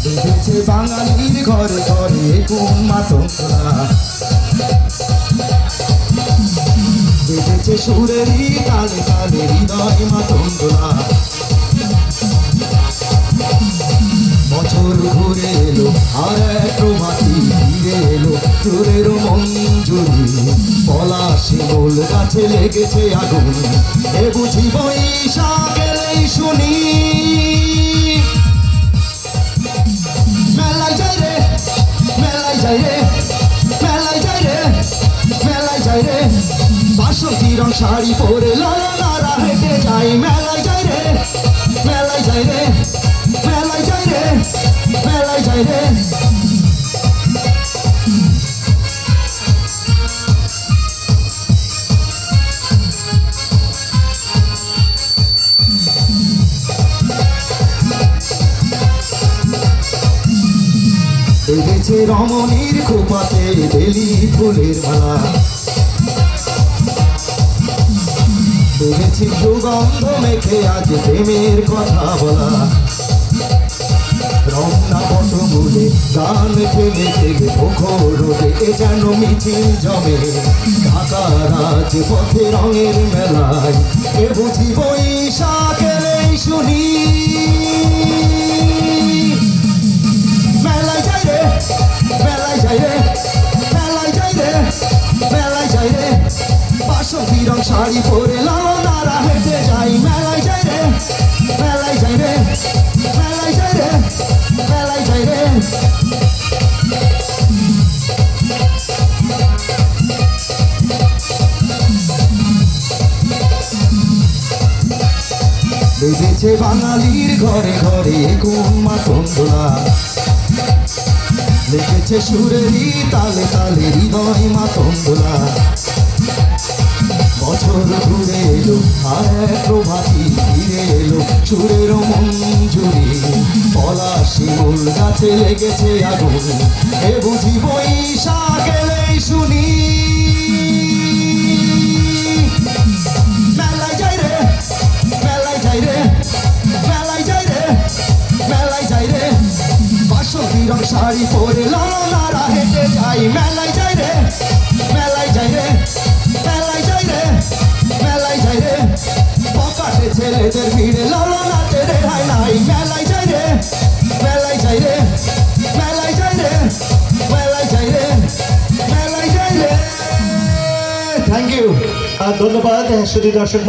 বেঁধেছে বাঙালির ঘরে ঘরে কোন মাতঙ্গা, বেঁধেছে সুরেরই তালে তালে হৃদয় মাতঙ্গা। বছর ঘুরে এলো আর এক প্রভাতী ফিরে এলো চোরের মঞ্জুরি, পলাশি গোল গাছে লেগেছে আগুন, এ বুঝি বৈশাখ এলেই শুনি। মেলায় যাই রে, মেলায় যাই রে, মেলায় যাই রে, মেলায় যাই রে, বাসন্তী রং শাড়ি পরে ললনারা হেঁটে যাই। মেলায় যাই রে, মেলায় যাই রে, মেলায় যাই রে, মেলায় যাই রে। বেঁধেছে রমণীর খোপাতে বেলি ফুলের মালা, বেঁধেছে সুগন্ধ মেখে আজ প্রেমের কথা বলা। রমনা পটমূলে গান ফেলে থেকে পোখরোদে যেন মিছিল জমে, ঢাকা রাজপথে রঙের মেলায়, এ বুঝি বৈশাখ এলেই শুনি। মেলায় যাই রে, মেলায় যাই রে, মেলায় যাই রে, মেলায় যাই রে, বাসন্তী রং শাড়ি পরে ললনারা হেঁটে যাই। মেলায় যাই রে, মেলায় যাই রে, মেলায় যাই রে, মেলায় যাই রে। বেঁধেছে বাঙালির ঘরে ঘরে কোন মাতঙ্গা, লেগেছে সুরেরই তালে তালে হৃদয় মাতঙ্গা। বছর ঘুরে এলো আর এক প্রভাতী ফিরে এলো সুরের মঞ্জুরি, পলাশি গোল গাছে লেগেছে আগুন, এ বুঝি বৈশাখ এলেই শুনি। মেলায় যাই রে, মেলায় যাই রে, মেলায় যাই রে, মেলায় যাই রে, বাসন্তী রং শাড়ি পরে ললনারা হেঁটে যাই। মেলায় যাই রে, মেলায় যাই রে, মেলায় যাই রে, মেলায় যাই রে, পকাটে ছেলেদের ভিড়ে ললনাতে রেহাই নাই। মেলায় যাই রে, মেলায় যাই রে, মেলায় যাই রে, মেলায় যাই রে, মেলায় যাই রে। থ্যাংক ইউ, ধন্যবাদ শুধু দর্শক।